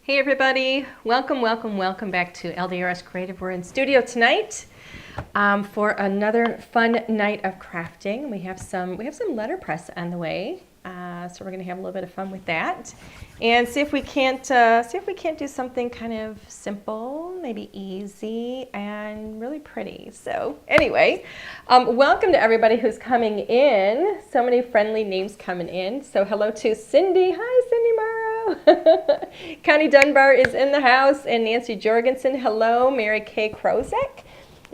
Hey everybody, welcome back to LDRS Creative. We're in studio tonight for another fun night of crafting. We have some letterpress on the way, so we're going to have a little bit of fun with that, and see if we can't do something kind of simple, maybe easy, and really pretty. So anyway, welcome to everybody who's coming in. So many friendly names coming in. So hello to Cindy. Hi, Cindy Morrow. Connie Dunbar is in the house, and Nancy Jorgensen. Hello, Mary Kay Krozek.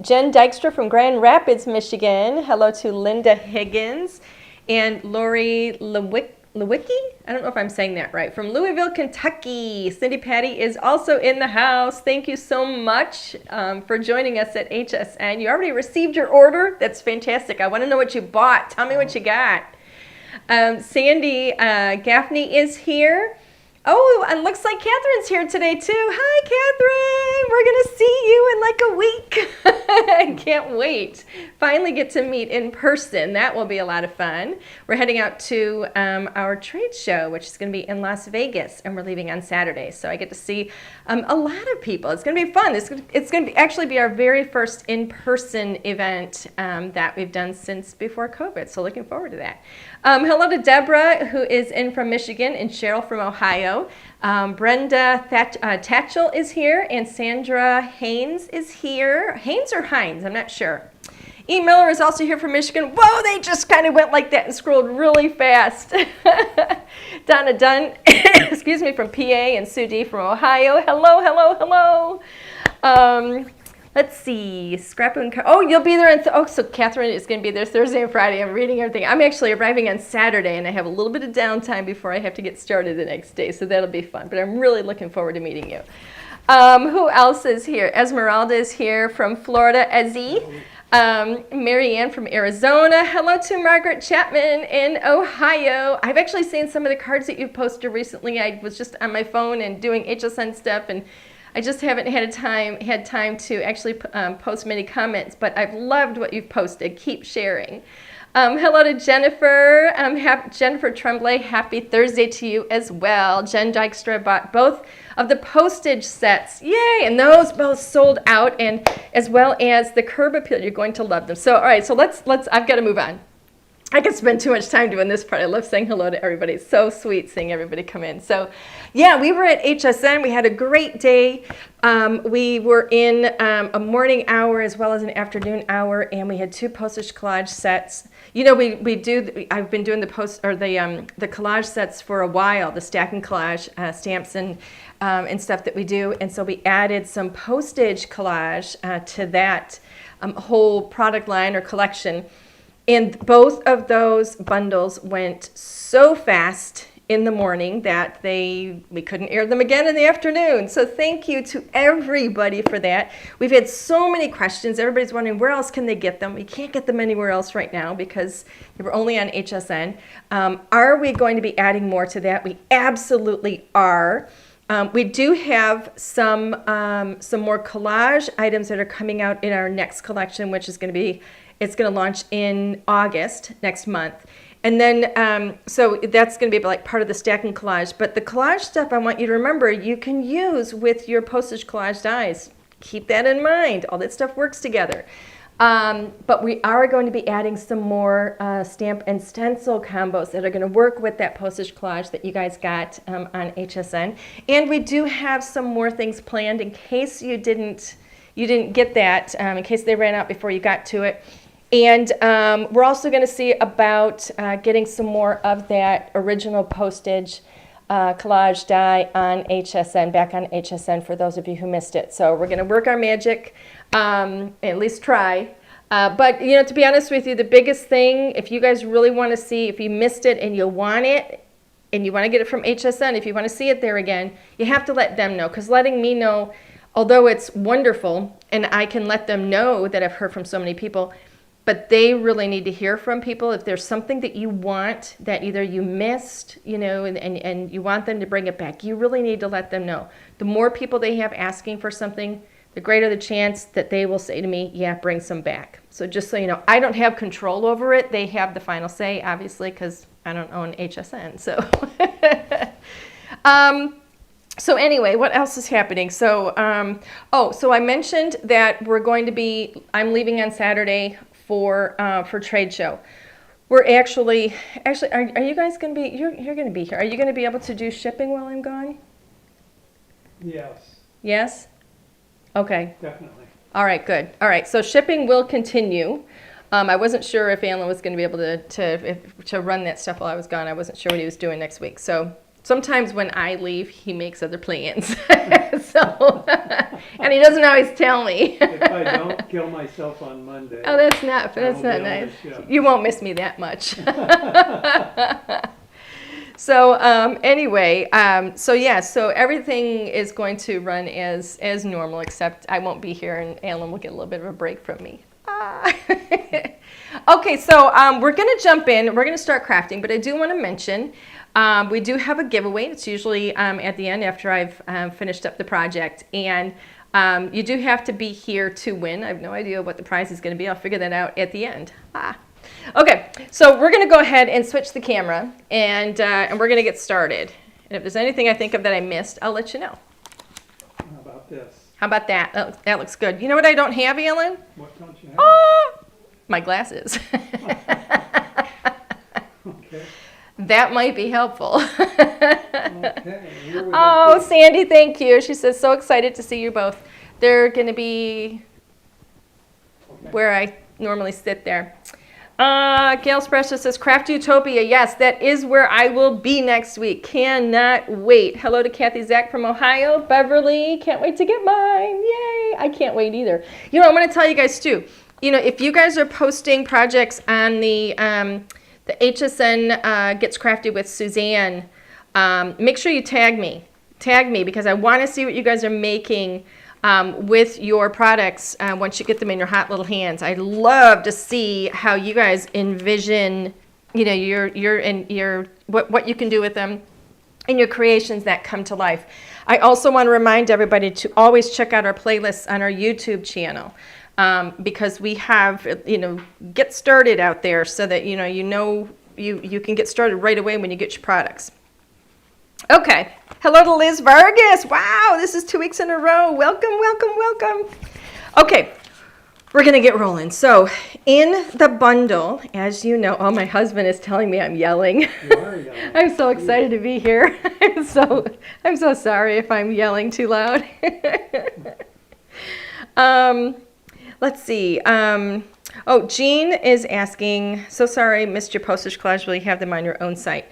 Jen Dykstra from Grand Rapids, Michigan. Hello to Linda Higgins and Lori Lewicki. I don't know if I'm saying that right. From Louisville, Kentucky. Cindy Patty is also in the house. Thank you so much for joining us at HSN. You already received your order. That's fantastic. I want to know what you bought. Tell me what you got. Sandy Gaffney is here. Oh, and looks like Catherine's here today too. Hi, Catherine. We're going to see you in like a week. I can't wait. Finally get to meet in person. That will be a lot of fun. We're heading out to our trade show, which is going to be in Las Vegas, and we're leaving on Saturday. So I get to see a lot of people. It's going to be fun. It's going to actually be our very first in-person event that we've done since before COVID. So looking forward to that. Hello to Deborah, who is in from Michigan, and Cheryl from Ohio. Brenda Tatchell is here, and Sandra Haynes is here. Haynes or Hines? I'm not sure. E. Miller is also here from Michigan. Whoa, they just kind of went like that and scrolled really fast. Donna Dunn, excuse me, from PA, and Sue D from Ohio. Hello. Let's see, Scrap and Oh, you'll be there. So Catherine is going to be there Thursday and Friday. I'm reading everything. I'm actually arriving on Saturday, and I have a little bit of downtime before I have to get started the next day, so that'll be fun. But I'm really looking forward to meeting you. Who else is here? Esmeralda is here from Florida. Ezzy. Mary Ann from Arizona. Hello to Margaret Chapman in Ohio. I've actually seen some of the cards that you've posted recently. I was just on my phone and doing HSN stuff, and I just haven't had time to actually post many comments, but I've loved what you've posted. Keep sharing. Hello to Jennifer. Jennifer Tremblay, happy Thursday to you as well. Jen Dykstra bought both of the postage sets. Yay! And those both sold out, and as well as the curb appeal. You're going to love them. So, all right, so let's I've got to move on. I could spend too much time doing this part. I love saying hello to everybody. It's so sweet seeing everybody come in. So, yeah, we were at HSN. We had a great day. We were in a morning hour as well as an afternoon hour, and we had two postage collage sets. You know, I've been doing the collage sets for a while, the stack and collage stamps and stuff that we do, and so we added some postage collage to that whole product line or collection. And both of those bundles went so fast in the morning that we couldn't air them again in the afternoon. So thank you to everybody for that. We've had so many questions. Everybody's wondering where else can they get them. We can't get them anywhere else right now because they were only on HSN. Are we going to be adding more to that? We absolutely are. We do have some more collage items that are coming out in our next collection, which is going to launch in August next month. And then, so that's going to be like part of the stack and collage. But the collage stuff, I want you to remember, you can use with your postage collage dies. Keep that in mind. All that stuff works together. But we are going to be adding some more stamp and stencil combos that are going to work with that postage collage that you guys got on HSN. And we do have some more things planned in case you didn't get that, in case they ran out before you got to it. And we're also going to see about getting some more of that original postage collage die on HSN, back on HSN for those of you who missed it. So we're going to work our magic, at least try. But, you know, to be honest with you, the biggest thing, if you guys really want to see, if you missed it and you want it, and you want to get it from HSN, if you want to see it there again, you have to let them know. Because letting me know, although it's wonderful, and I can let them know that I've heard from so many people, but they really need to hear from people. If there's something that you want that either you missed, you know, and you want them to bring it back, you really need to let them know. The more people they have asking for something, the greater the chance that they will say to me, yeah, bring some back. So just so you know, I don't have control over it. They have the final say, obviously, because I don't own HSN. So So anyway, what else is happening? So, so I mentioned that I'm leaving on Saturday for trade show. We're actually, are you guys going to be, you're going to be here. Are you going to be able to do shipping while I'm gone? Yes, Yes? Okay. definitely. All right, good. All right, so shipping will continue. I wasn't sure if Alan was going to be able to run that stuff while I was gone. I wasn't sure what he was doing next week. So sometimes when I leave, he makes other plans. So, and he doesn't always tell me. If I don't kill myself on Monday. Oh, that's not I won't be able nice. to ship. You won't miss me that much. So anyway, so everything is going to run as normal, except I won't be here, and Alan will get a little bit of a break from me. Okay, so we're going to jump in. We're going to start crafting, but I do want to mention we do have a giveaway. It's usually at the end after I've finished up the project, and you do have to be here to win. I have no idea what the prize is going to be. I'll figure that out at the end. Okay, so we're going to go ahead and switch the camera, and we're going to get started. And if there's anything I think of that I missed, I'll let you know. How about this? How about that? That looks good. You know what I don't have, Alan? What don't you have? Oh, my glasses. Okay. That might be helpful. Okay. Here we Oh, go. Sandy, thank you. She says, so excited to see you both. They're going to be Okay. where I normally sit there. Gail Spresha says, Craft Utopia. Yes, that is where I will be next week. Cannot wait. Hello to Kathy Zach from Ohio. Beverly, can't wait to get mine. Yay. I can't wait either. You know, I'm going to tell you guys too. You know, if you guys are posting projects on the HSN Gets Crafty with Suzanne, make sure you tag me. Tag me, because I want to see what you guys are making with your products once you get them in your hot little hands. I'd love to see how you guys envision, you know, what you can do with them and your creations that come to life. I also want to remind everybody to always check out our playlists on our YouTube channel, because we have, you know, get started out there so that you can get started right away when you get your products. Okay. Hello to Liz Vargas. Wow, this is 2 weeks in a row. Welcome, welcome, welcome. Okay, we're going to get rolling. So in the bundle, as you know, oh, my husband is telling me I'm yelling. You are yelling. I'm so excited to be here. I'm so sorry if I'm yelling too loud. Let's see. Jean is asking, so sorry, missed your postage collage. Will you have them on your own site?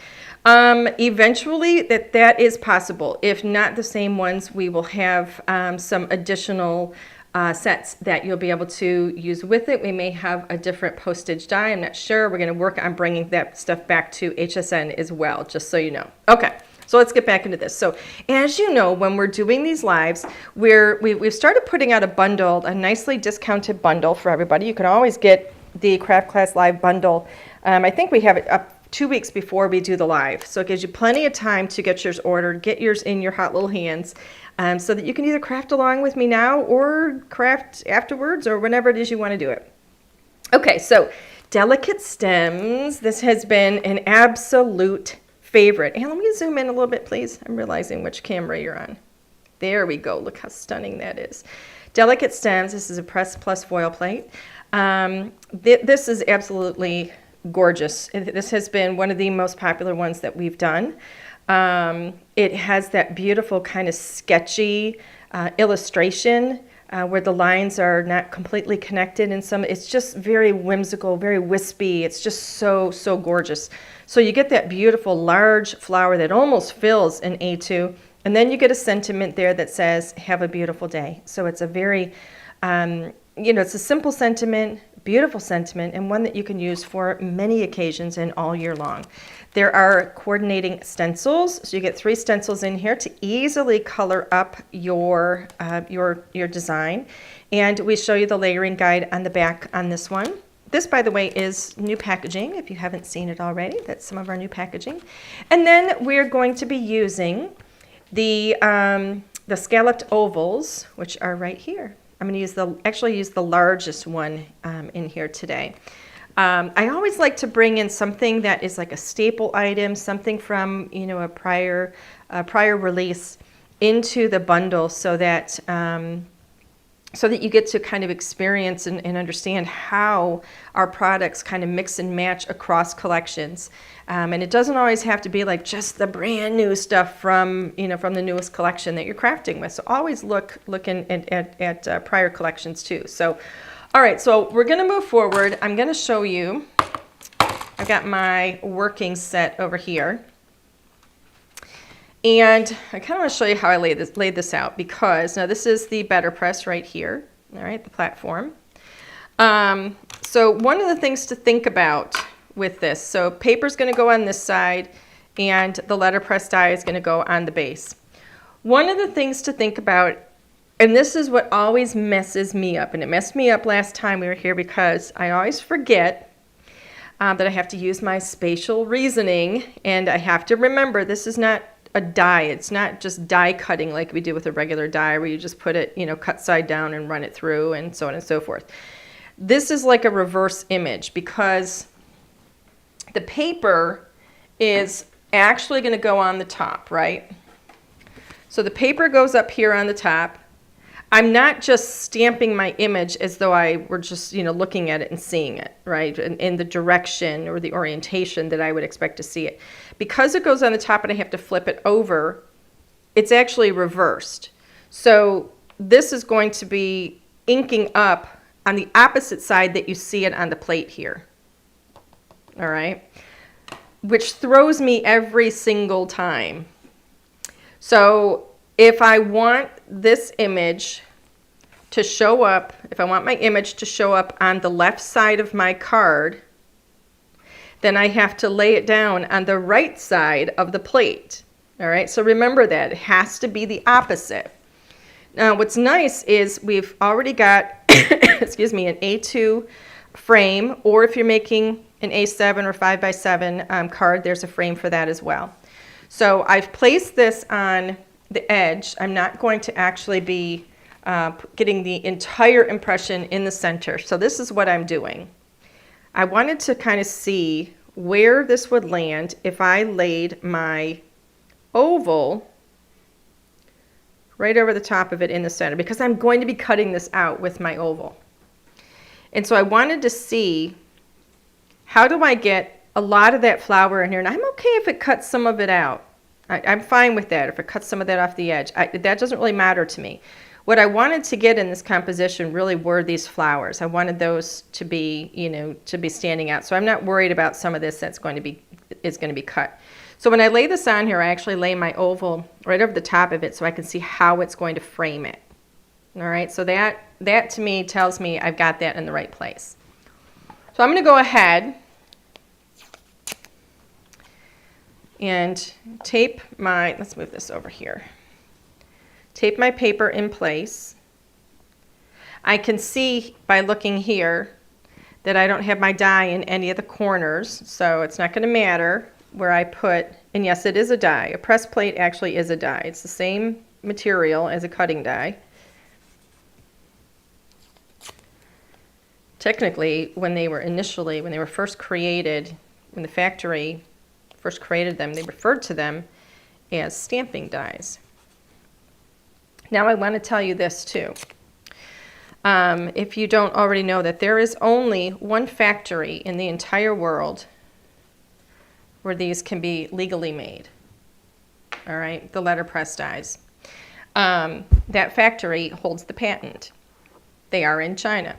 Eventually, that is possible. If not the same ones, we will have some additional sets that you'll be able to use with it. We may have a different postage die. I'm not sure. We're going to work on bringing that stuff back to HSN as well, just so you know. Okay, so let's get back into this. So as you know, when we're doing these lives, we've started putting out a nicely discounted bundle for everybody. You can always get the Craft Class Live bundle. I think we have it up 2 weeks before we do the live. So it gives you plenty of time to get yours ordered, get yours in your hot little hands, so that you can either craft along with me now or craft afterwards or whenever it is you want to do it. Okay, so Delicate Stems. This has been an absolute favorite. And let me zoom in a little bit, please. I'm realizing which camera you're on. There we go. Look how stunning that is. Delicate Stems. This is a press plus foil plate. This is absolutely gorgeous. This has been one of the most popular ones that we've done. It has that beautiful kind of sketchy illustration where the lines are not completely connected, and it's just very whimsical, very wispy. It's just so gorgeous. So you get that beautiful large flower that almost fills an A2, and then you get a sentiment there that says, have a beautiful day. So it's a very, it's a simple sentiment, beautiful sentiment, and one that you can use for many occasions and all year long. There are coordinating stencils, so you get 3 stencils in here to easily color up your design, and we show you the layering guide on the back on this one. This, by the way, is new packaging. If you haven't seen it already, that's some of our new packaging. And then we're going to be using the scalloped ovals, which are right here. I'm going to actually use the largest one in here today. I always like to bring in something that is like a staple item, something from a prior release. into the bundle so that you get to kind of experience and understand how our products kind of mix and match across collections. And it doesn't always have to be like just the brand new stuff from the newest collection that you're crafting with. So always look at prior collections too. So, all right, so we're gonna move forward. I'm gonna show you, I've got my working set over here. And I kind of want to show you how I laid this out, because now this is the Letterpress right here, all right, the platform. So one of the things to think about with this, so paper's going to go on this side and the letterpress die is going to go on the base. One of the things to think about, and this is what always messes me up, and it messed me up last time we were here because I always forget that I have to use my spatial reasoning, and I have to remember this is not a die. It's not just die cutting like we do with a regular die where you just put it, cut side down and run it through and so on and so forth. This is like a reverse image because the paper is actually going to go on the top, right? So the paper goes up here on the top. I'm not just stamping my image as though I were just, looking at it and seeing it, right? In the direction or the orientation that I would expect to see it. Because it goes on the top and I have to flip it over, it's actually reversed. So this is going to be inking up on the opposite side that you see it on the plate here. All right? Which throws me every single time. So if I want this image to show up, if I want my image to show up on the left side of my card, then I have to lay it down on the right side of the plate. All right, so remember that. It has to be the opposite. Now, what's nice is we've already got, excuse me, an A2 frame, or if you're making an A7 or 5x7 card, there's a frame for that as well. So I've placed this on the edge. I'm not going to actually be getting the entire impression in the center. So this is what I'm doing. I wanted to kind of see where this would land if I laid my oval right over the top of it in the center, because I'm going to be cutting this out with my oval. And so I wanted to see, how do I get a lot of that flower in here? And I'm okay if it cuts some of it out. I'm fine with that, if it cuts some of that off the edge. That doesn't really matter to me. What I wanted to get in this composition really were these flowers. I wanted those to be, to be standing out. So I'm not worried about some of this that's going to be cut. So when I lay this on here, I actually lay my oval right over the top of it so I can see how it's going to frame it. All right, so that to me tells me I've got that in the right place. So I'm going to go ahead and tape my, let's move this over here. Tape my paper in place. I can see by looking here that I don't have my die in any of the corners, so it's not going to matter where I put, and yes, it is a die. A press plate actually is a die. It's the same material as a cutting die. Technically, when they were first created, when the factory first created them, they referred to them as stamping dies. Now I want to tell you this too. If you don't already know, that there is only one factory in the entire world where these can be legally made. All right, the letterpress dies. That factory holds the patent. They are in China.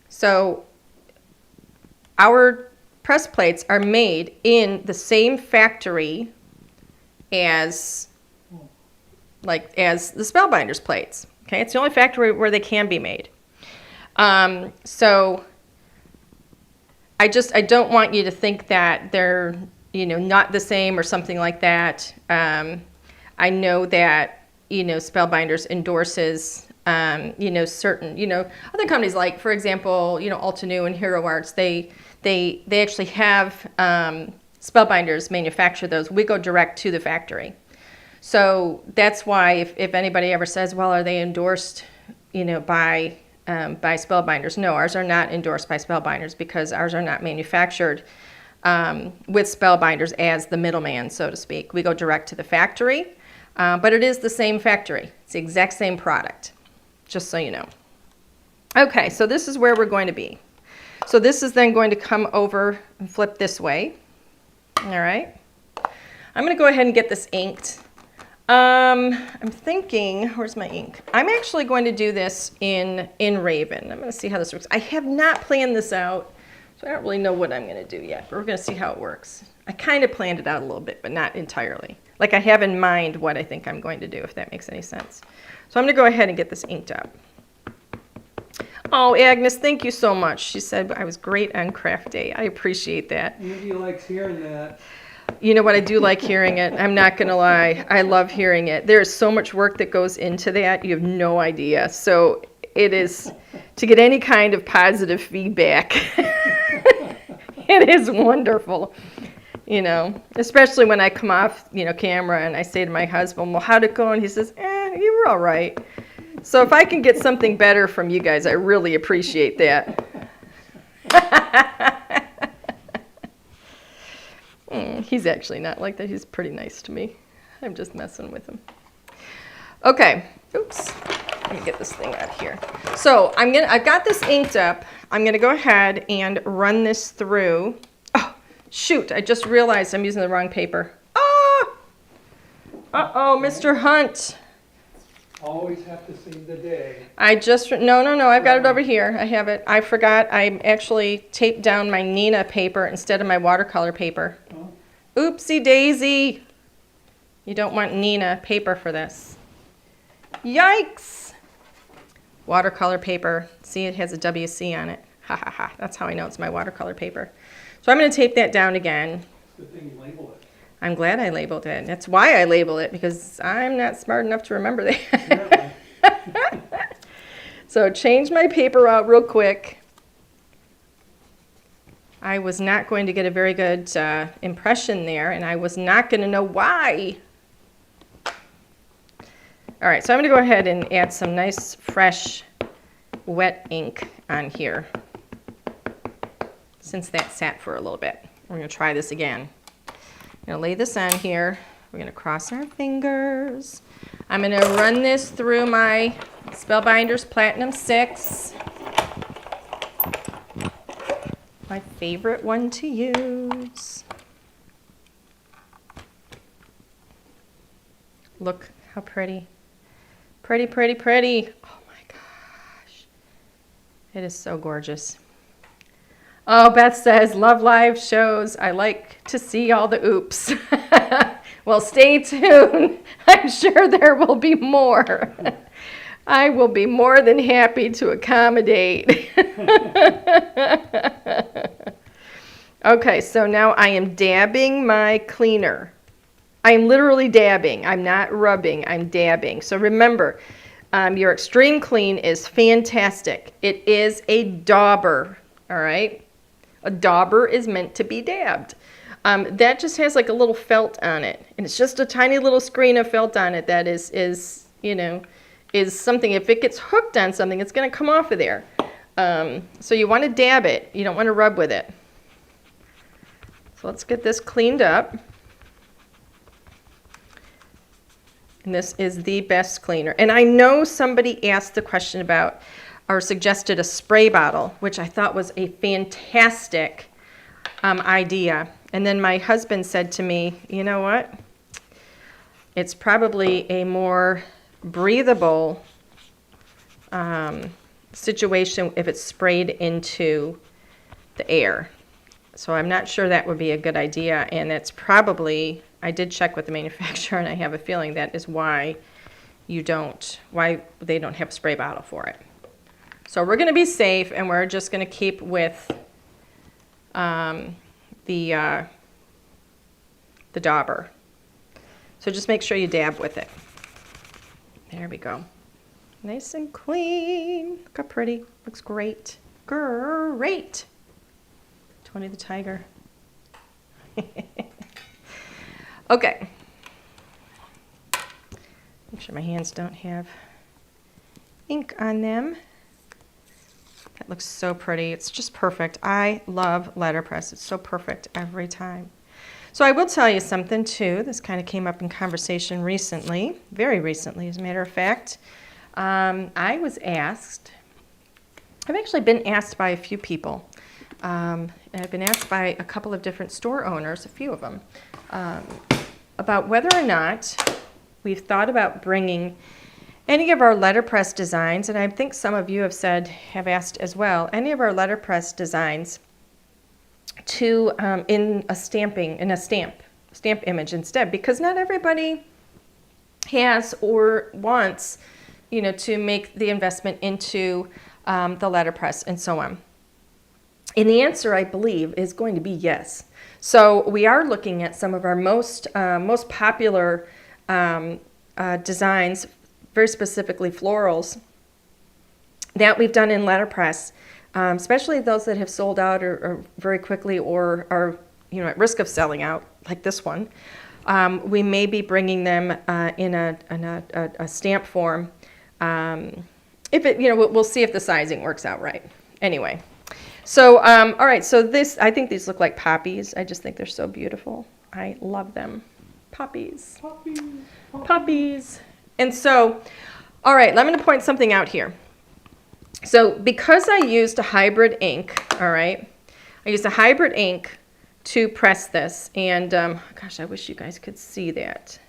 So our press plates are made in the same factory as the Spellbinders plates. Okay, it's the only factory where they can be made. So I don't want you to think that they're not the same or something like that. I know that Spellbinders endorses certain other companies, like for example Altenew and Hero Arts. They actually have Spellbinders manufacture those. We go direct to the factory. So that's why if anybody ever says, well, are they endorsed, by Spellbinders? No, ours are not endorsed by Spellbinders because ours are not manufactured with Spellbinders as the middleman, so to speak. We go direct to the factory, but it is the same factory. It's the exact same product, just so you know. Okay, so this is where we're going to be. So this is then going to come over and flip this way. All right. I'm going to go ahead and get this inked. I'm thinking, where's my ink? I'm actually going to do this in Raven. I'm going to see how this works. I have not planned this out, so I don't really know what I'm going to do yet, but we're going to see how it works. I kind of planned it out a little bit, but not entirely. Like I have in mind what I think I'm going to do, if that makes any sense. So I'm going to go ahead and get this inked up. Oh, Agnes, thank you so much. She said I was great on craft day. I appreciate that. Angie likes hearing that. You know what? I do like hearing it. I'm not going to lie. I love hearing it. There is so much work that goes into that. You have no idea. So it is, to get any kind of positive feedback, it is wonderful. You know, especially when I come off, camera and I say to my husband, well, how'd it go? And he says, you were all right. So if I can get something better from you guys, I really appreciate that. He's actually not like that. He's pretty nice to me. I'm just messing with him. Okay. Oops. Let me get this thing out here. So I've got this inked up. I'm gonna go ahead and run this through. Oh, shoot! I just realized I'm using the wrong paper. Oh! Uh-oh, Mr. Hunt. Always have to save the day. No, I've got it over here. I have it. I forgot I actually taped down my Nina paper instead of my watercolor paper. Oh. Oopsie daisy. You don't want Nina paper for this. Yikes. Watercolor paper. See, it has a WC on it. Ha ha ha. That's how I know it's my watercolor paper. So I'm going to tape that down again. Good thing you label it. I'm glad I labeled it. That's why I label it, because I'm not smart enough to remember that. So change my paper out real quick. I was not going to get a very good impression there, and I was not going to know why. All right, so I'm going to go ahead and add some nice, fresh, wet ink on here, since that sat for a little bit. We're going to try this again. I'm going to lay this on here. We're going to cross our fingers. I'm going to run this through my Spellbinders Platinum 6. My favorite one to use. Look how pretty. Pretty, pretty, pretty. Oh my gosh. It is so gorgeous. Oh, Beth says, love live shows. I like to see all the oops. Well, stay tuned. I'm sure there will be more. I will be more than happy to accommodate. Okay, so now I am dabbing my cleaner. I am literally dabbing. I'm not rubbing. I'm dabbing. So remember, your extreme clean is fantastic. It is a dauber, all right? A dauber is meant to be dabbed. That just has like a little felt on it, and it's just a tiny little screen of felt on it that is something. If it gets hooked on something, it's going to come off of there. So you want to dab it. You don't want to rub with it. So let's get this cleaned up. And this is the best cleaner. And I know somebody asked the question about, or suggested a spray bottle, which I thought was a fantastic idea. And then my husband said to me, you know what? It's probably a more breathable situation if it's sprayed into the air. So I'm not sure that would be a good idea, and that's probably, I did check with the manufacturer, and I have a feeling that is why they don't have a spray bottle for it. So we're going to be safe, and we're just going to keep with the dauber. So just make sure you dab with it. There we go. Nice and clean. Look how pretty. Looks great. Great. Tony the Tiger. Okay. Make sure my hands don't have ink on them. Got Looks so pretty. It's just perfect. I love letterpress. It's so perfect every time. So I will tell you something too. This kind of came up in conversation recently, very recently as a matter of fact. I was asked, I've actually been asked by a few people, and I've been asked by a couple of different store owners, a few of them, about whether or not we've thought about bringing any of our letterpress designs, and I think some of you have asked as well, any of our letterpress designs to in a stamp image instead, because not everybody has or wants, to make the investment into the letterpress and so on. And the answer, I believe, is going to be yes. So we are looking at some of our most popular designs, very specifically florals, that we've done in letterpress, especially those that have sold out or very quickly or are at risk of selling out, like this one. We may be bringing them in a stamp form. If it, we'll see if the sizing works out right. Anyway, so all right. So I think these look like poppies. I just think they're so beautiful. I love them. Poppies. Puppies. Puppies. And so, all right, I'm going to point something out here. So because I used a hybrid ink, all right, I used a hybrid ink to press this. And gosh, I wish you guys could see that.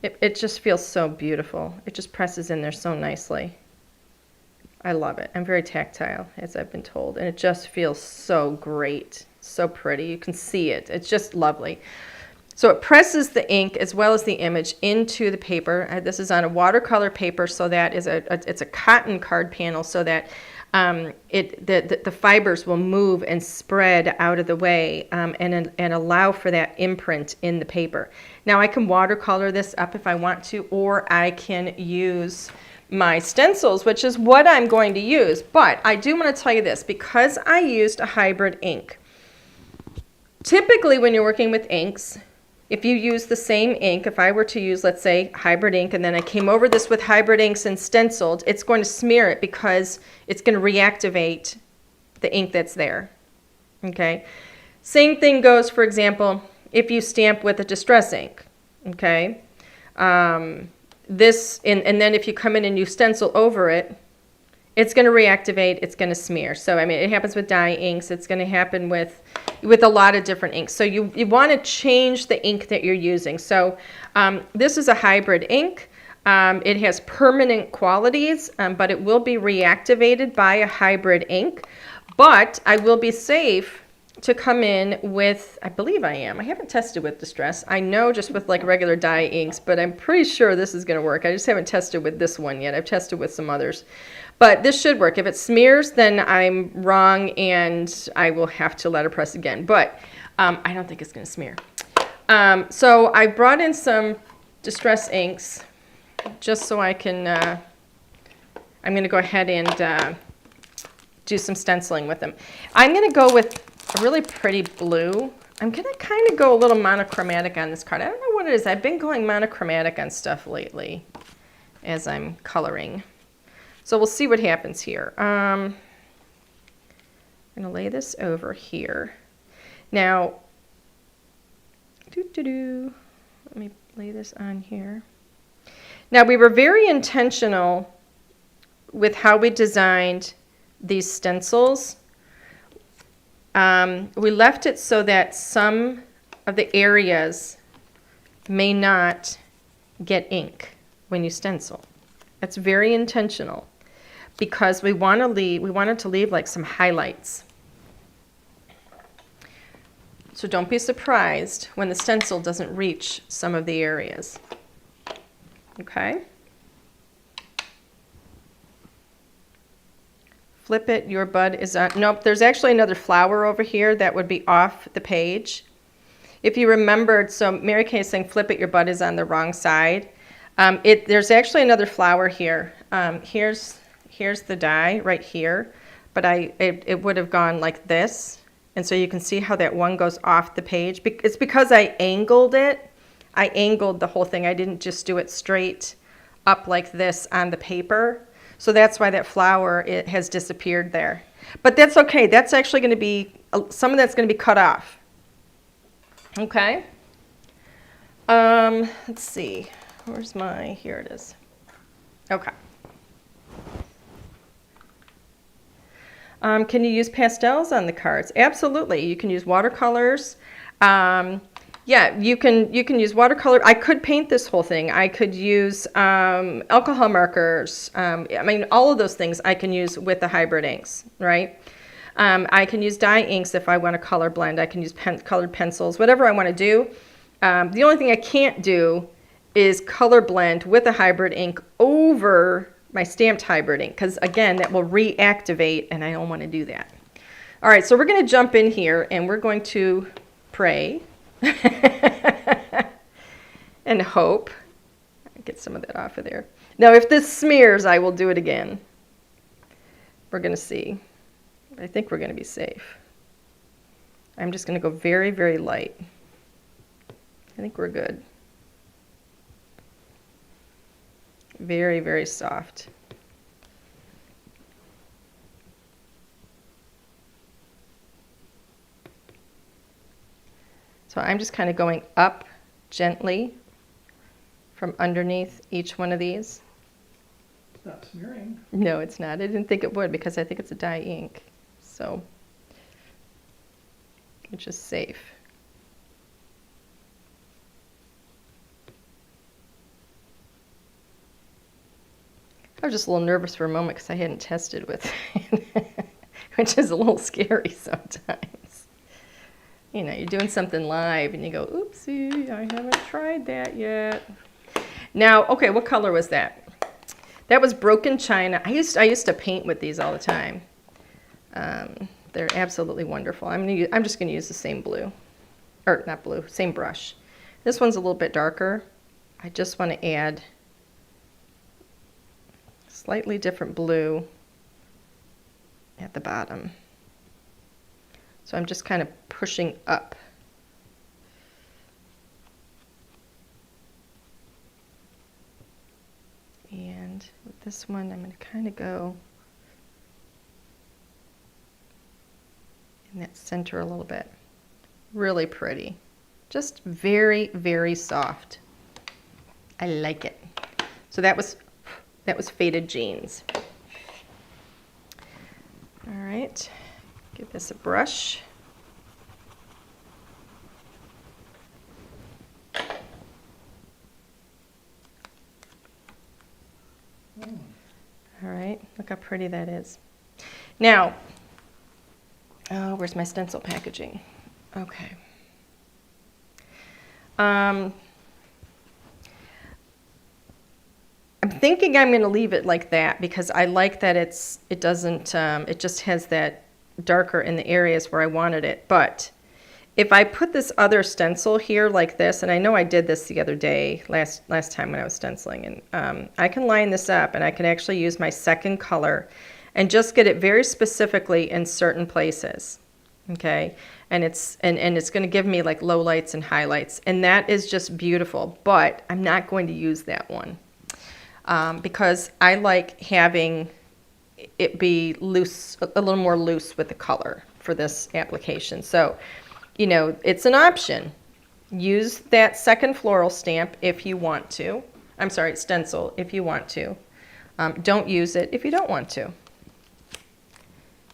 It just feels so beautiful. It just presses in there so nicely. I love it. I'm very tactile, as I've been told. And it just feels so great, so pretty. You can see it. It's just lovely. So it presses the ink as well as the image into the paper. This is on a watercolor paper, so that is it's a cotton card panel, so that the fibers will move and spread out of the way and allow for that imprint in the paper. Now I can watercolor this up if I want to, or I can use my stencils, which is what I'm going to use. But I do want to tell you this, because I used a hybrid ink. Typically when you're working with inks, if you use the same ink, if I were to use, let's say, hybrid ink, and then I came over this with hybrid inks and stenciled, it's going to smear it because it's going to reactivate the ink that's there. Okay? Same thing goes, for example, if you stamp with a distress ink. Okay? And then if you come in and you stencil over it, it's going to reactivate, it's going to smear. So, I mean, it happens with dye inks. It's going to happen with a lot of different inks. So you want to change the ink that you're using. So this is a hybrid ink. It has permanent qualities, but it will be reactivated by a hybrid ink. But I will be safe to come in with, I believe I am. I haven't tested with distress. I know just with like regular dye inks, but I'm pretty sure this is going to work. I just haven't tested with this one yet. I've tested with some others. But this should work. If it smears, then I'm wrong and I will have to letterpress again. But I don't think it's going to smear. So I brought in some distress inks just so I can, I'm going to go ahead and do some stenciling with them. I'm going to go with a really pretty blue. I'm going to kind of go a little monochromatic on this card. I don't know what it is. I've been going monochromatic on stuff lately as I'm coloring. So we'll see what happens here. I'm going to lay this over here. Now, let me lay this on here. Now, we were very intentional with how we designed these stencils. We left it so that some of the areas may not get ink when you stencil. That's very intentional, because we wanted to leave like some highlights. So don't be surprised when the stencil doesn't reach some of the areas. Okay? Flip it, your bud is on. Nope, there's actually another flower over here that would be off the page. If you remembered, so Mary Kay is saying flip it, your bud is on the wrong side. There's actually another flower here. Here's the die right here, but it would have gone like this. And so you can see how that one goes off the page. It's because I angled it. I angled the whole thing. I didn't just do it straight up like this on the paper. So that's why that flower, it has disappeared there. But that's okay. That's actually going to be, some of that's going to be cut off. Okay. Let's see. Where's my, here it is. Okay. Can you use pastels on the cards? Absolutely. You can use watercolors. Yeah, you can use watercolor. I could paint this whole thing. I could use alcohol markers. I mean, all of those things I can use with the hybrid inks, right? I can use dye inks if I want to color blend. I can use colored pencils, whatever I want to do. The only thing I can't do is color blend with a hybrid ink over my stamped hybrid ink, because again, that will reactivate, and I don't want to do that. All right, so we're going to jump in here, and we're going to pray and hope. Get some of that off of there. Now, if this smears, I will do it again. We're going to see. I think we're going to be safe. I'm just going to go very, very light. I think we're good. Very, very soft. So I'm just kind of going up gently from underneath each one of these. It's not smearing. No, it's not. I didn't think it would because I think it's a dye ink. So it's just safe. I was just a little nervous for a moment because I hadn't tested with it, which is a little scary sometimes. You know, you're doing something live and you go, oopsie, I haven't tried that yet. Now, okay, what color was that? That was Broken China. I used to paint with these all the time. They're absolutely wonderful. I'm just going to use the same blue, or not blue, same brush. This one's a little bit darker. I just want to add slightly different blue at the bottom. So I'm just kind of pushing up. And with this one, I'm going to kind of go in that center a little bit. Really pretty. Just very, very soft. I like it. So that was Faded Jeans. All right, give this a brush. All right, look how pretty that is. Now, where's my stencil packaging? Okay. I'm thinking I'm going to leave it like that because I like that it just has that darker in the areas where I wanted it. But if I put this other stencil here like this, and I know I did this the other day, last time when I was stenciling, and I can line this up and I can actually use my second color and just get it very specifically in certain places. Okay, and it's going to give me like lowlights and highlights, and that is just beautiful. But I'm not going to use that one. Because I like having it be loose, a little more loose with the color for this application. So, you know, it's an option. Use that second floral stamp if you want to. I'm sorry, stencil if you want to. Don't use it if you don't want to.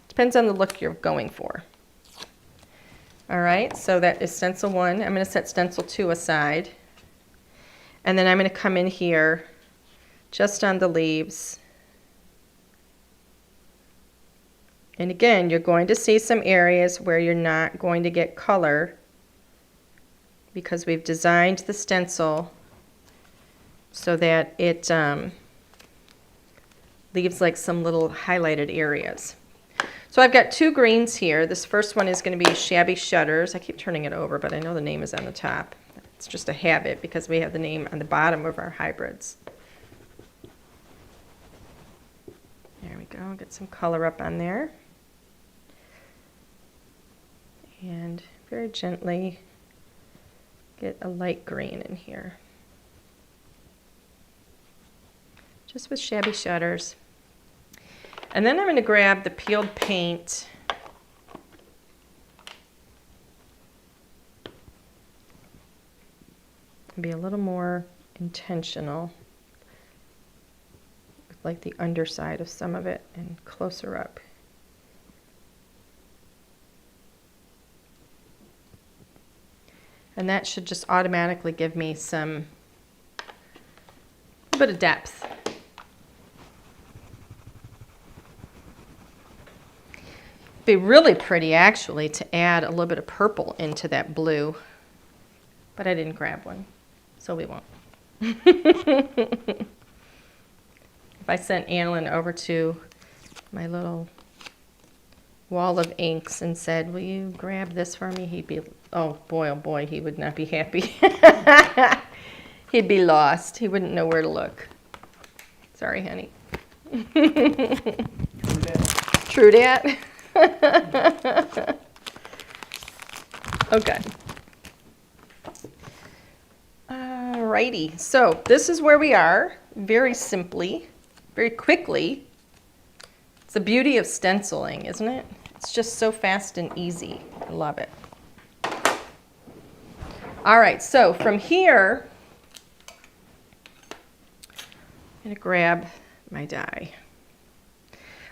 Depends on the look you're going for. All right, so that is stencil 1. I'm going to set stencil 2 aside. And then I'm going to come in here just on the leaves. And again, you're going to see some areas where you're not going to get color because we've designed the stencil so that it leaves like some little highlighted areas. So I've got 2 greens here. This first one is going to be Shabby Shutters. I keep turning it over, but I know the name is on the top. It's just a habit because we have the name on the bottom of our hybrids. There we go, get some color up on there. And very gently get a light green in here. Just with Shabby Shutters. And then I'm going to grab the peeled paint. And be a little more intentional. Like the underside of some of it and closer up. And that should just automatically give me a bit of depth. Be really pretty actually to add a little bit of purple into that blue, but I didn't grab one, so we won't. If I sent Alan over to my little wall of inks and said, will you grab this for me? He'd be, oh boy, he would not be happy. He'd be lost. He wouldn't know where to look. Sorry, honey. True dat. Okay. Alrighty, so this is where we are, very simply, very quickly. It's the beauty of stenciling, isn't it? It's just so fast and easy. I love it. All right, so from here, I'm going to grab my die.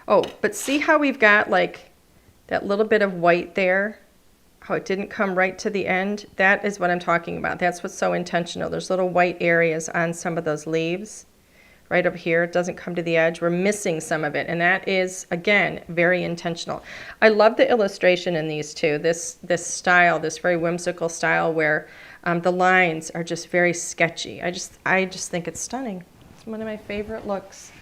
Oh, but see how we've got like that little bit of white there? How it didn't come right to the end? That is what I'm talking about. That's what's so intentional. There's little white areas on some of those leaves. Right up here, it doesn't come to the edge. We're missing some of it, and that is, again, very intentional. I love the illustration in these two, this style, this very whimsical style where the lines are just very sketchy. I just think it's stunning. It's one of my favorite looks.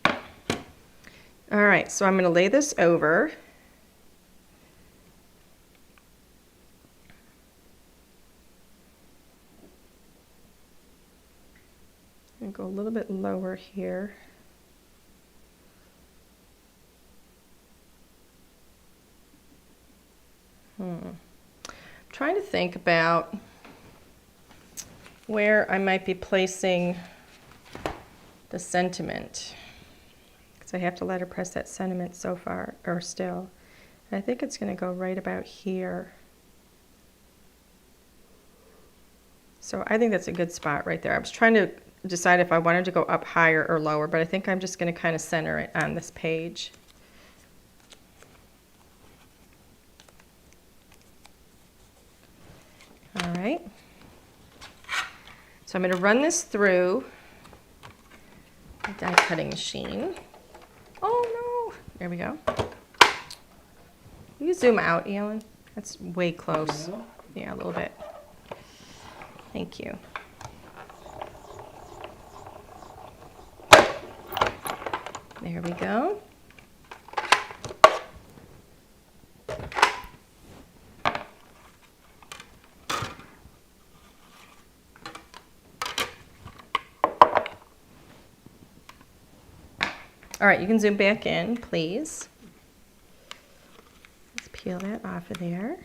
All right, so I'm going to lay this over. And go a little bit lower here. I'm trying to think about where I might be placing the sentiment. Because I have to letterpress that sentiment so far, or still. And I think it's going to go right about here. So I think that's a good spot right there. I was trying to decide if I wanted to go up higher or lower, but I think I'm just going to kind of center it on this page. All right. So I'm going to run this through the die cutting machine. Oh no! There we go. Will you zoom out, Alan? That's way close. Yeah, a little bit. Thank you. There we go. All right, you can zoom back in, please. Let's peel that off of there.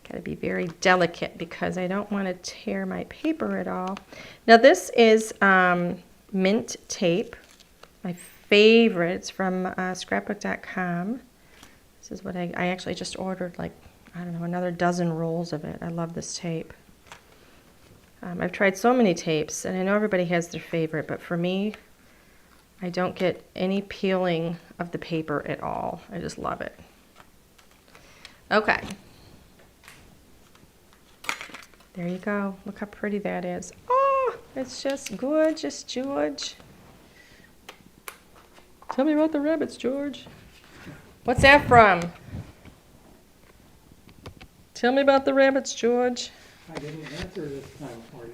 Got to be very delicate because I don't want to tear my paper at all. Now this is mint tape. My favorite. It's from scrapbook.com. This is what I actually just ordered, like, I don't know, another dozen rolls of it. I love this tape. I've tried so many tapes, and I know everybody has their favorite, but for me, I don't get any peeling of the paper at all. I just love it. Okay. There you go. Look how pretty that is. Oh, it's just gorgeous, George. Tell me about the rabbits, George. What's that from? Tell me about the rabbits, George. I didn't answer this time for you.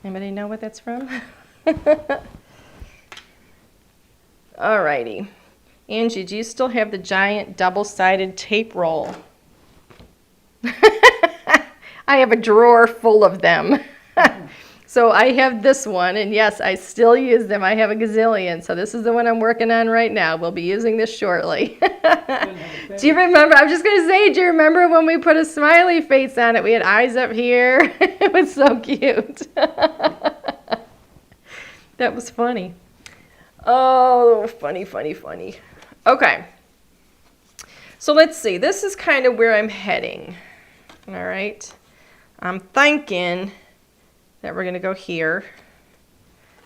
Anybody know what that's from? Alrighty. Angie, do you still have the giant double-sided tape roll? I have a drawer full of them. So I have this one, and yes, I still use them. I have a gazillion, so this is the one I'm working on right now. We'll be using this shortly. Do you remember? I was just going to say, do you remember when we put a smiley face on it? We had eyes up here. It was so cute. That was funny. Oh, funny, funny, funny. Okay. So let's see. This is kind of where I'm heading. All right. I'm thinking that we're going to go here.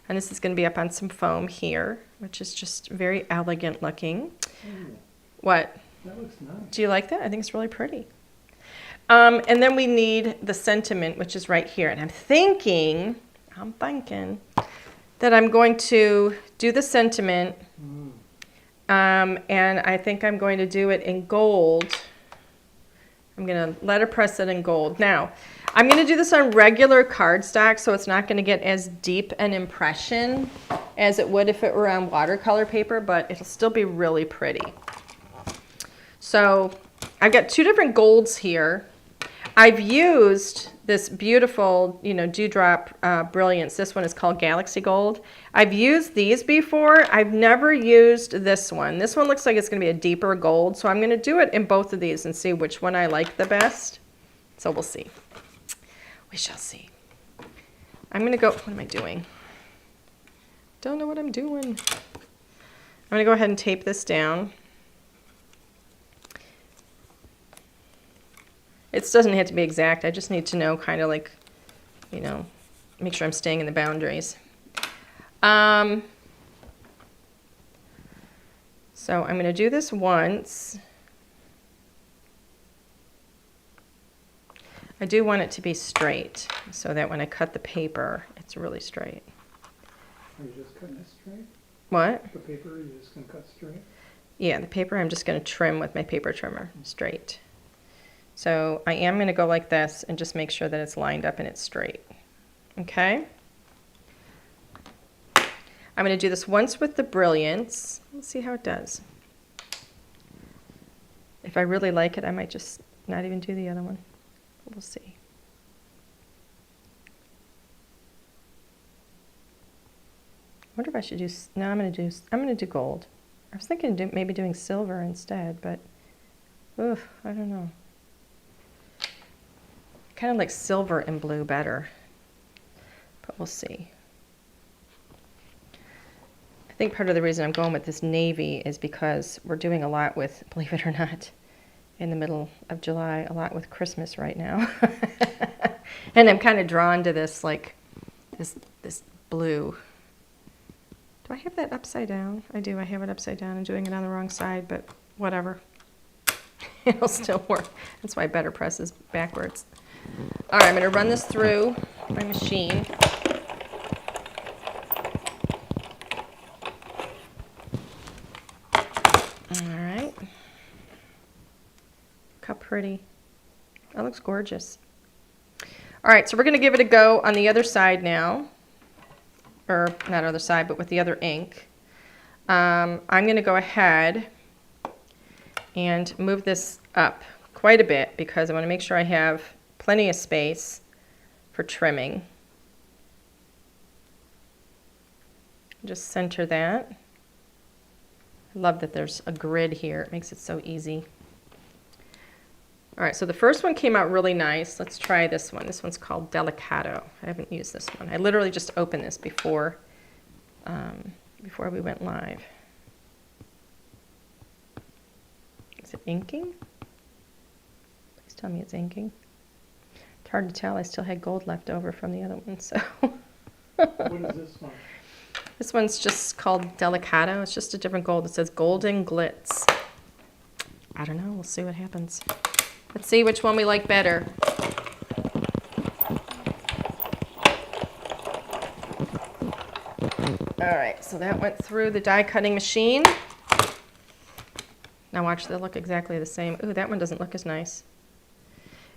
And this is going to be up on some foam here, which is just very elegant looking. Ooh, What? that looks nice. Do you like that? I think it's really pretty. And then we need the sentiment, which is right here. And I'm thinking that I'm going to do the sentiment. And I think I'm going to do it in gold. I'm going to letterpress it in gold. Now, I'm going to do this on regular cardstock, so it's not going to get as deep an impression as it would if it were on watercolor paper, but it'll still be really pretty. So I've got two different golds here. I've used this beautiful, Dewdrop Brilliance. This one is called Galaxy Gold. I've used these before. I've never used this one. This one looks like it's going to be a deeper gold, so I'm going to do it in both of these and see which one I like the best. So we'll see. We shall see. I'm going to go, what am I doing? Don't know what I'm doing. I'm going to go ahead and tape this down. It doesn't have to be exact. I just need to know kind of like, make sure I'm staying in the boundaries. So I'm going to do this once. I do want it to be straight so that when I cut the paper, it's really straight. Are you just cutting it straight? What? The paper, you're just going to cut straight? Yeah, the paper I'm just going to trim with my paper trimmer straight. So I am going to go like this and just make sure that it's lined up and it's straight. Okay? I'm going to do this once with the Brilliance. Let's see how it does. If I really like it, I might just not even do the other one. We'll see. I wonder if I should do, no, I'm going to do gold. I was thinking maybe doing silver instead, but oof, I don't know. Kind of like silver and blue better, but we'll see. I think part of the reason I'm going with this navy is because we're doing a lot with, believe it or not, in the middle of July, a lot with Christmas right now. And I'm kind of drawn to this, like, this blue. Do I have that upside down? I do. I have it upside down. I'm doing it on the wrong side, but whatever. It'll still work. That's why Better Press is backwards. All right, I'm going to run this through my machine. All right. Look how pretty. That looks gorgeous. All right, so we're going to give it a go on the other side now. Or not other side, but with the other ink. I'm going to go ahead and move this up quite a bit because I want to make sure I have plenty of space for trimming. Just center that. I love that there's a grid here. It makes it so easy. All right, so the first one came out really nice. Let's try this one. This one's called Delicato. I haven't used this one. I literally just opened this before we went live. Is it inking? Please tell me it's inking. It's hard to tell. I still had gold left over from the other one, so. What is this one? This one's just called Delicato. It's just a different gold. It says Golden Glitz. I don't know. We'll see what happens. Let's see which one we like better. All right, so that went through the die cutting machine. Now watch, they look exactly the same. Ooh, that one doesn't look as nice.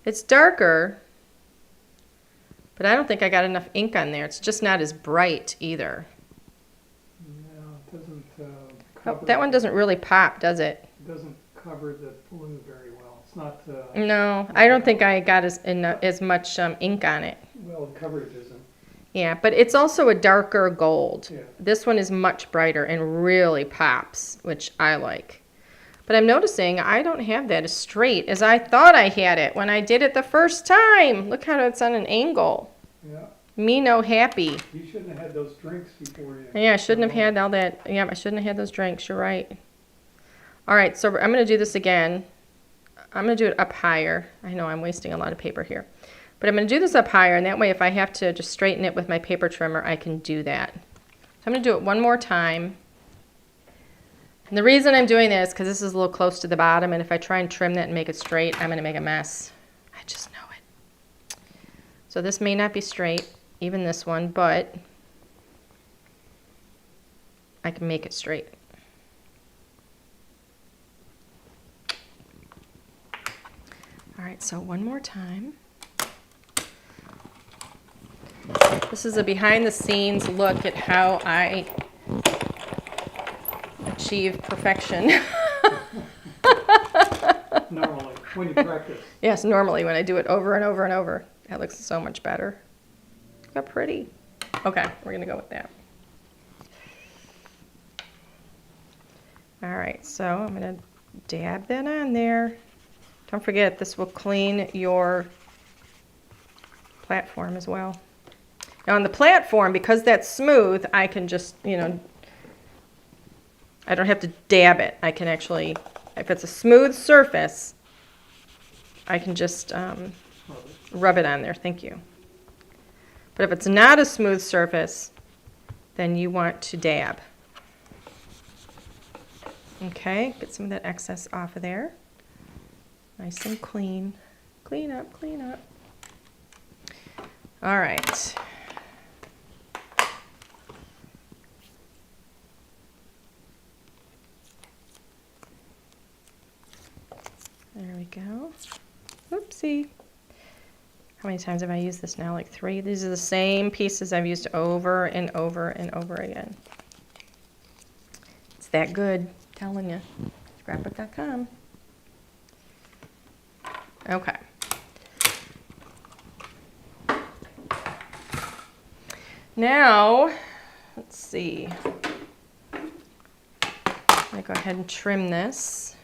It's darker, but I don't think I got enough ink on there. It's just not as bright either. No, it doesn't Oh, that one doesn't really pop, does it? It doesn't cover the blue very well. It's not. No, I don't think I got as much ink on it. Well, the coverage isn't. Yeah, but it's also a darker gold. Yeah. This one is much brighter and really pops, which I like. But I'm noticing I don't have that as straight as I thought I had it when I did it the first time. Look how it's on an angle. Yeah. Me no happy. You shouldn't have had those drinks before you. Yeah, I shouldn't have had all that. Yeah, I shouldn't have had those drinks. You're right. All right, so I'm going to do this again. I'm going to do it up higher. I know I'm wasting a lot of paper here. But I'm going to do this up higher, and that way if I have to just straighten it with my paper trimmer, I can do that. So I'm going to do it one more time. And the reason I'm doing this is because this is a little close to the bottom, and if I try and trim that and make it straight, I'm going to make a mess. I just know it. So this may not be straight, even this one, but I can make it straight. All right, so one more time. This is a behind-the-scenes look at how I achieve perfection. Normally, when you practice. Yes, normally when I do it over and over and over. That looks so much better. Look how pretty. Okay, we're going to go with that. All right, so I'm going to dab that on there. Don't forget, this will clean your platform as well. Now on the platform, because that's smooth, I can just, you know, I don't have to dab it. I can actually, if it's a smooth surface, I can just rub it on there. Thank you. But if it's not a smooth surface, then you want to dab. Okay, get some of that excess off of there. Nice and clean. Clean up, clean up. All right. There we go. Oopsie. How many times have I used this now? Like 3. These are the same pieces I've used over and over and over again. It's that good, I'm telling you. Scrapbook.com. Okay. Now, let's see. I'm going to go ahead and trim this.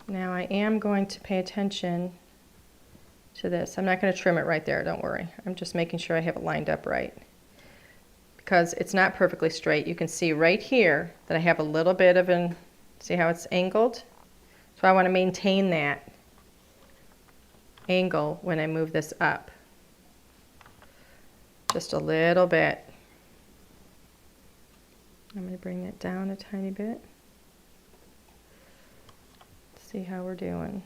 Now I am going to pay attention to this. I'm not going to trim it right there, don't worry. I'm just making sure I have it lined up right. Because it's not perfectly straight. You can see right here that I have a little bit of an, see how it's angled? So I want to maintain that angle when I move this up. Just a little bit. I'm going to bring that down a tiny bit. See how we're doing.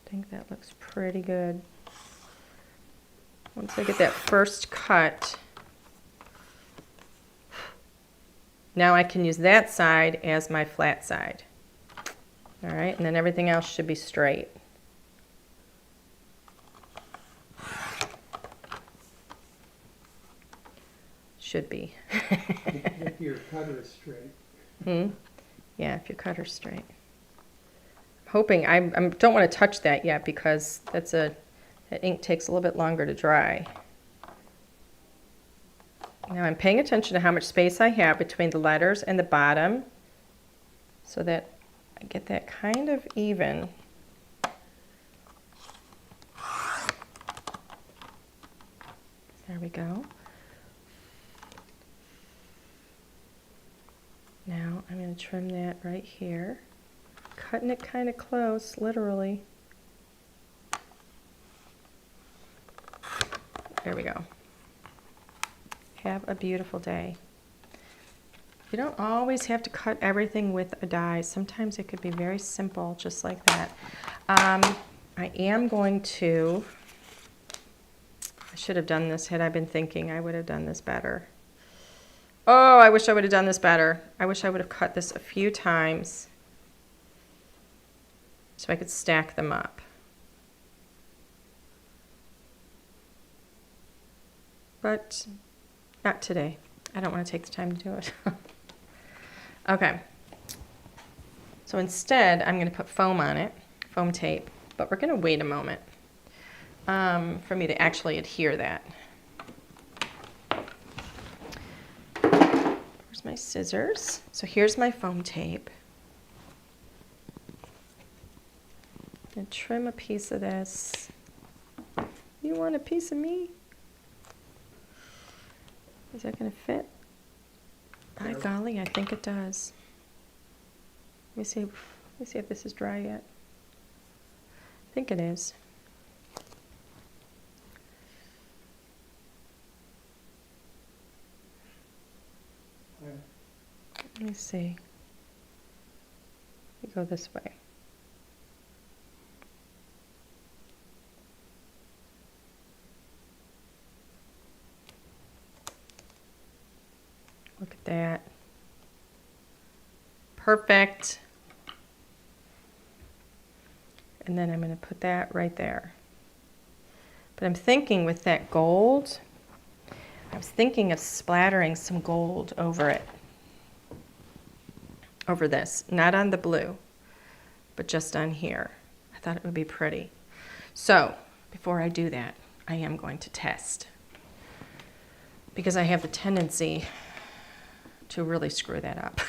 I think that looks pretty good. Once I get that first cut, now I can use that side as my flat side. All right, and then everything else should be straight. Should be. If your cutter is straight. Yeah, if your cutter's straight. I'm hoping, I don't want to touch that yet because that ink takes a little bit longer to dry. Now I'm paying attention to how much space I have between the letters and the bottom so that I get that kind of even. There we go. Now I'm going to trim that right here, cutting it kind of close, literally. There we go. Have a beautiful day. You don't always have to cut everything with a die. Sometimes it could be very simple, just like that. I am going to, I should have done this had I been thinking I would have done this better. Oh, I wish I would have done this better. I wish I would have cut this a few times so I could stack them up. But not today. I don't want to take the time to do it. Okay. So instead, I'm going to put foam on it, foam tape, but we're going to wait a moment for me to actually adhere that. Where's my scissors? So here's my foam tape. I'm going to trim a piece of this You want a piece of me? Is that going to fit? By golly, I think it does. Let me see if this is dry yet. I think it is. Let me see. Let me go this way. Look at that. Perfect. And then I'm going to put that right there. But I'm thinking with that gold, I was thinking of splattering some gold over it. Over this. Not on the blue, but just on here. I thought it would be pretty. So, before I do that, I am going to test. Because I have the tendency to really screw that up.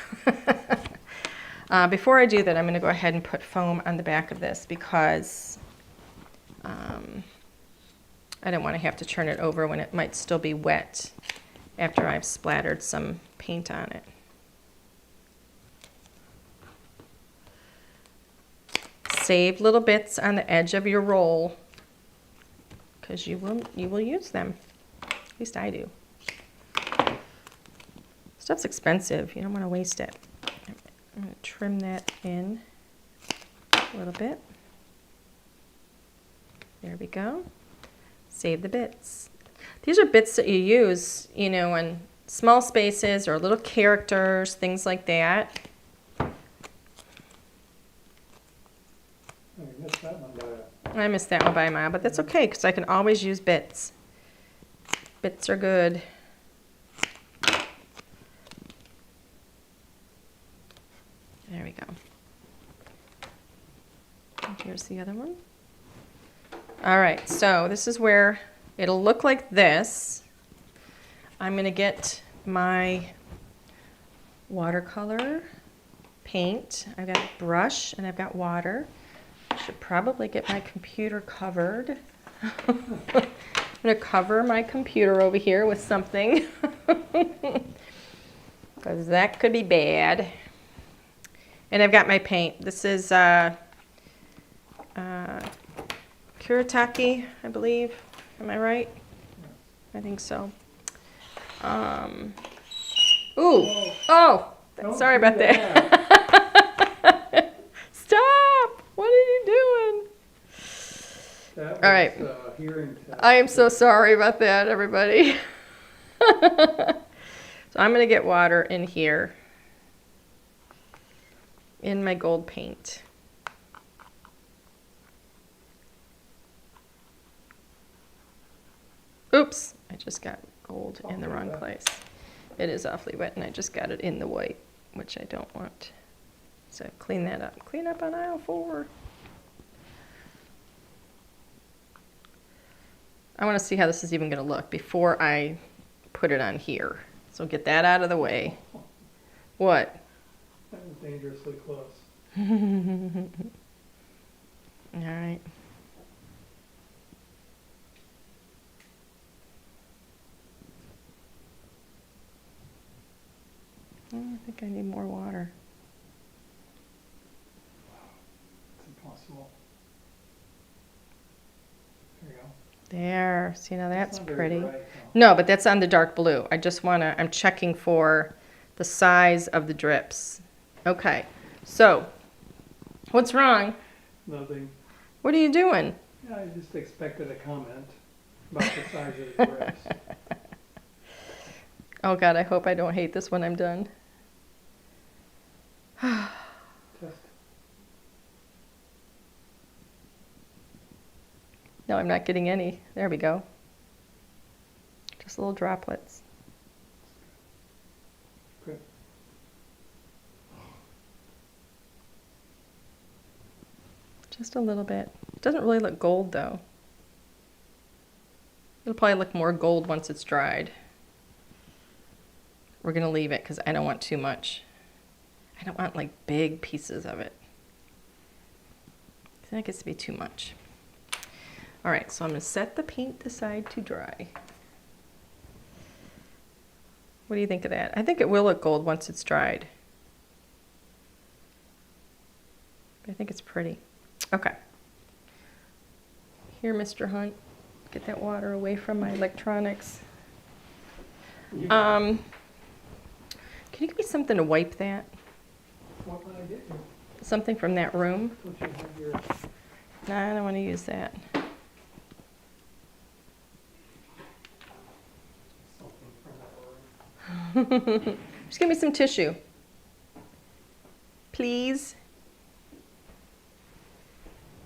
Before I do that, I'm going to go ahead and put foam on the back of this because I don't want to have to turn it over when it might still be wet after I've splattered some paint on it. Save little bits on the edge of your roll because you will use them. At least I do. Stuff's expensive. You don't want to waste it. I'm going to trim that in a little bit. There we go. Save the bits. These are bits that you use, you know, in small spaces or little characters, things like that. I missed that one by a mile, but that's okay because I can always use bits. Bits are good. There we go. And here's the other one. All right, so this is where it'll look like this. I'm going to get my watercolor paint. I've got a brush and I've got water. I should probably get my computer covered. I'm going to cover my computer over here with something because that could be bad. And I've got my paint. This is Kuretake, I believe. Am I right? I think so. Ooh. Oh, sorry about that. Stop! What are you doing? That All right. Hearing test. I am so sorry about that, everybody. So I'm going to get water in here. In my gold paint. Oops, I just got gold in the wrong place. It is awfully wet and I just got it in the white, which I don't want. So clean that up. Clean up on aisle 4. I want to see how this is even going to look before I put it on here. So get that out of the way. What? That was dangerously close. All right. Oh, I think I need more water. It's impossible. There you go. There. See, now that's It's not very pretty. bright, though. No, but that's on the dark blue. I just want to, I'm checking for the size of the drips. Okay. So, what's wrong? Nothing. What are you doing? Yeah, I just expected a comment about the size of the drips. Oh God, I hope I don't hate this when I'm done. Just No, I'm not getting any. There we go. Just little droplets. good. Just a little bit. It doesn't really look gold though. It'll probably look more gold once it's dried. We're gonna leave it because I don't want too much. I don't want like big pieces of it. I think it gets to be too much. All right, so I'm going to set the paint aside to dry. What do you think of that? I think it will look gold once it's dried. I think it's pretty. Okay. Here, Mr. Hunt, get that water away from my electronics. Can you give me something to wipe that? What can I get you? Something from that room? Don't you have your, No, I don't want to use that. something from that room? Just give me some tissue. Please.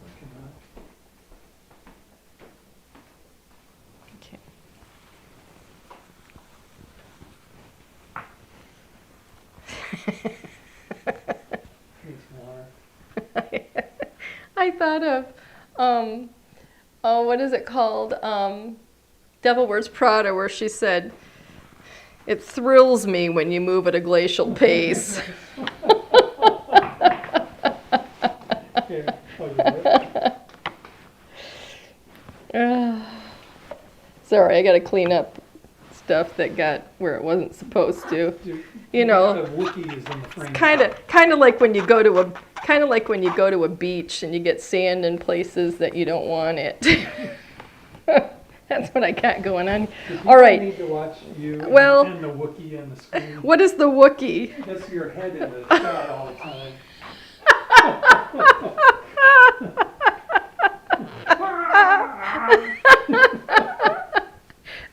I cannot. Okay. Needs water. I thought of, oh, what is it called? Devil Wears Prada, where she said, "It thrills me when you move at a glacial pace." Here, plug it in. Sorry, I got to clean up stuff that got where it wasn't supposed to. You know, The Wookiees in the frame. kind of like when you go to a beach and you get sand in places that you don't want it. That's what I got going on. All I right. need to watch you Well- and the Wookiee on the screen. What is the Wookiee? That's your head in the shot all the time.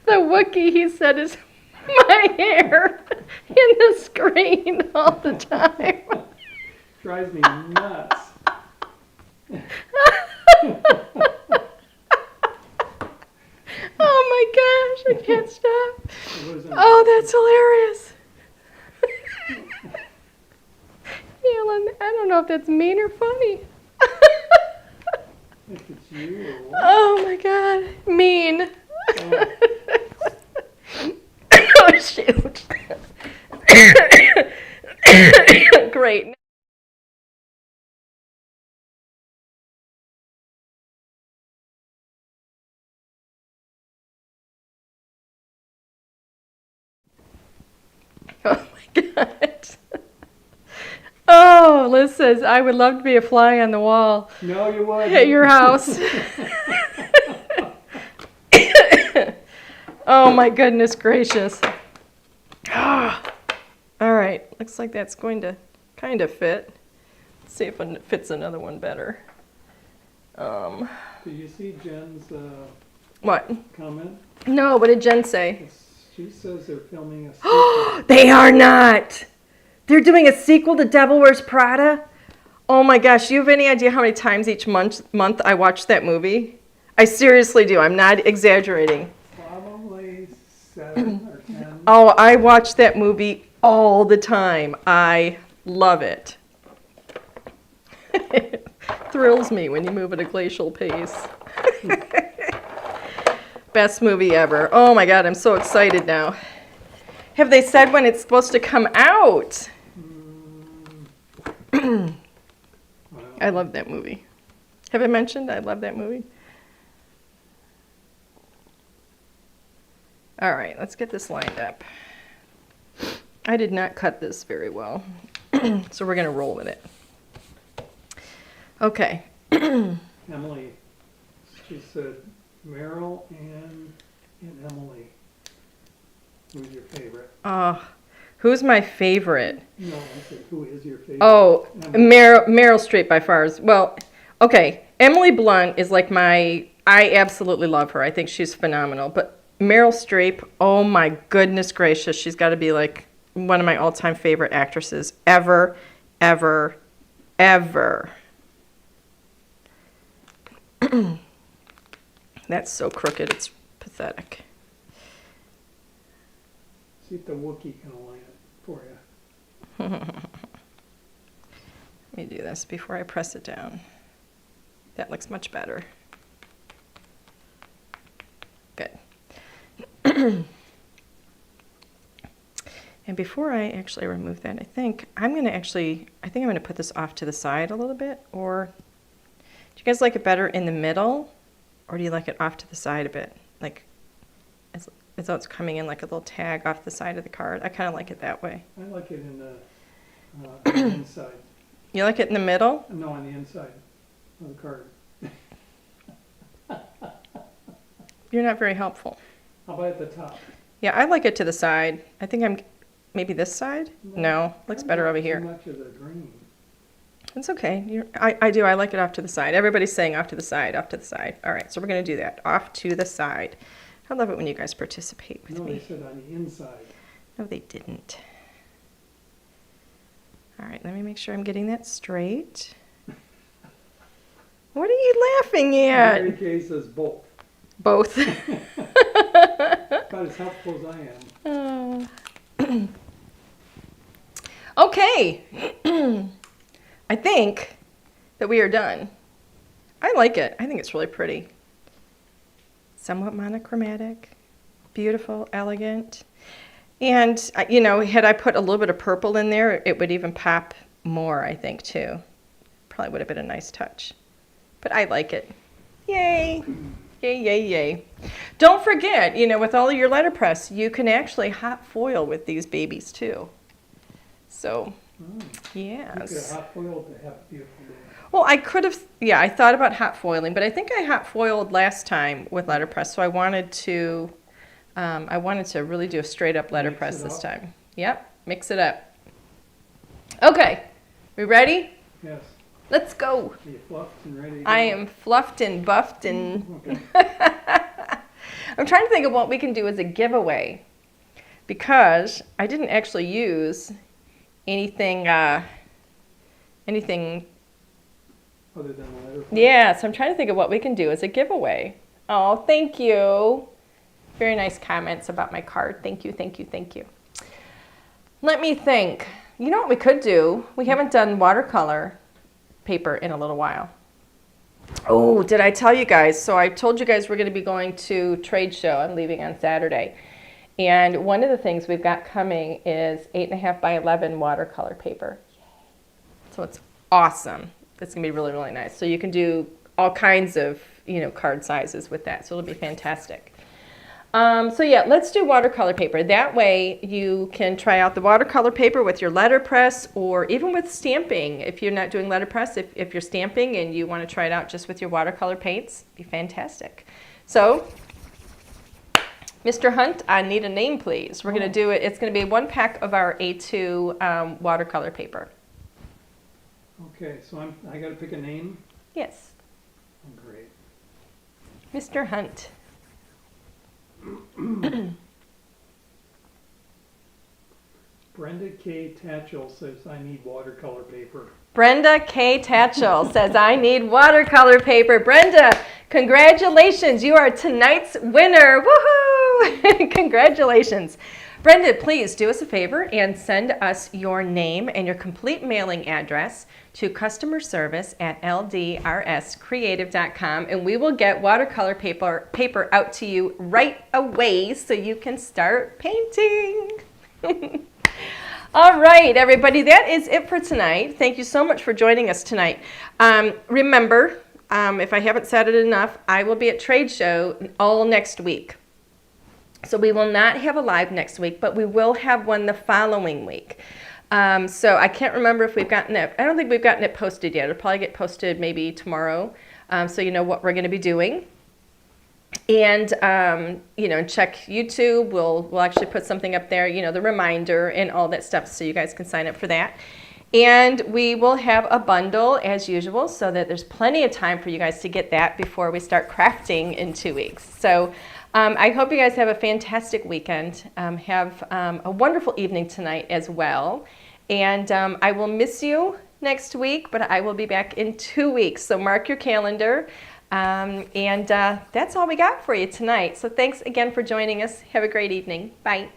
The Wookiee, he said, is my hair in the screen all the time. Drives me nuts. Oh my gosh, I can't stop. It was Oh, that's hilarious. Alan, I don't know if that's mean or funny. if it's you or what. Oh my god, mean. Oh, Oh shoot. Great. Oh my god. Oh, Liz says, I would love to be a fly on the wall no, you wouldn't. at your house. Oh my goodness gracious. Ah. All right, looks like that's going to kind of fit. Let's see if it fits another one better. Do you see Jen's What? comment? No, what did Jen say? She says they're filming a sequel. They are not. They're doing a sequel to Devil Wears Prada? Oh my gosh, you have any idea how many times each month I watch that movie? I seriously do. I'm not exaggerating. Probably 7 or 10. Oh, I watch that movie all the time. I love it. It thrills me when you move at a glacial pace. Best movie ever. Oh my God, I'm so excited now. Have they said when it's supposed to come out? I love that movie. Have I mentioned I love that movie? All right, let's get this lined up. I did not cut this very well, so we're going to roll with it. Okay. Emily, she said Meryl, Ann, and Emily. Who's your favorite? Who's my favorite? No, I said who is your favorite? Oh, Emily. Meryl Streep by far is, well, okay. Emily Blunt is like I absolutely love her. I think she's phenomenal. But Meryl Streep, oh my goodness gracious, she's got to be like one of my all-time favorite actresses ever, ever, ever. That's so crooked, it's pathetic. See if the Wookiee can align it for you. Let me do this before I press it down. That looks much better. Good. And before I actually remove that, I think I'm going to put this off to the side a little bit, or do you guys like it better in the middle? Or do you like it off to the side a bit? Like, as though it's coming in like a little tag off the side of the card. I kind of like it that way. I like it in the inside. You like it in the middle? No, on the inside of the card. You're not very helpful. How about at the top? Yeah, I like it to the side. I think I'm, maybe this side? No, looks better over here. Too much of the green. It's okay. I do. I like it off to the side. Everybody's saying off to the side, off to the side. All right, so we're going to do that. Off to the side. I love it when you guys participate with No, me. they said on the inside. No, they didn't. All right, let me make sure I'm getting that straight. What are you laughing at? Mary Kay says both. Both. About as helpful as I am. Oh. Okay. I think that we are done. I like it. I think it's really pretty. Somewhat monochromatic, beautiful, elegant. And, you know, had I put a little bit of purple in there, it would even pop more, I think, too. Probably would have been a nice touch. But I like it. Yay. Yay, yay, yay. Don't forget, you know, with all of your letterpress, you can actually hot foil with these babies, too. So, yes. You could have hot foiled to have a beautiful day. Well, I could have, yeah, I thought about hot foiling, but I think I hot foiled last time with letterpress, so I wanted to really do a straight up letterpress this time. Yep, mix it up. Okay, we ready? Yes. Let's go. Are you fluffed and ready to I go? am fluffed and buffed and Okay. I'm trying to think of what we can do as a giveaway because I didn't actually use anything Other than the letter. yeah, so I'm trying to think of what we can do as a giveaway. Oh, thank you. Very nice comments about my card. Thank you, thank you, thank you. Let me think. You know what we could do? We haven't done watercolor paper in a little while. Oh, did I tell you guys? So I told you guys we're going to be going to trade show. I'm leaving on Saturday. And one of the things we've got coming is 8.5 by 11 watercolor paper. So it's awesome. It's going to be really, really nice. So you can do all kinds of, you know, card sizes with that. So it'll be fantastic. So yeah, let's do watercolor paper. That way you can try out the watercolor paper with your letterpress or even with stamping. If you're not doing letterpress, if you're stamping and you want to try it out just with your watercolor paints, it'd be fantastic. So, Mr. Hunt, I need a name, please. We're going to do it. It's going to be 1 pack of our A2 watercolor paper. Okay, so I got to pick a name? Yes. Oh, great. Mr. Hunt. Brenda K. Tatchell says I need watercolor paper. Brenda K. Tatchell says, I need watercolor paper. Brenda, congratulations. You are tonight's winner. Woohoo! Congratulations. Brenda, please do us a favor and send us your name and your complete mailing address to customer service at ldrscreative.com, and we will get watercolor paper out to you right away so you can start painting. All right, everybody, that is it for tonight. Thank you so much for joining us tonight. Remember, if I haven't said it enough, I will be at trade show all next week. So we will not have a live next week, but we will have one the following week. So I can't remember if we've gotten it. I don't think we've gotten it posted yet. It'll probably get posted maybe tomorrow, so you know what we're going to be doing. And you know, check YouTube. We'll actually put something up there, you know, the reminder and all that stuff, so you guys can sign up for that. And we will have a bundle as usual, so that there's plenty of time for you guys to get that before we start crafting in 2 weeks. So I hope you guys have a fantastic weekend. Have a wonderful evening tonight as well. And I will miss you next week, but I will be back in 2 weeks. So mark your calendar. And that's all we got for you tonight. So thanks again for joining us. Have a great evening. Bye.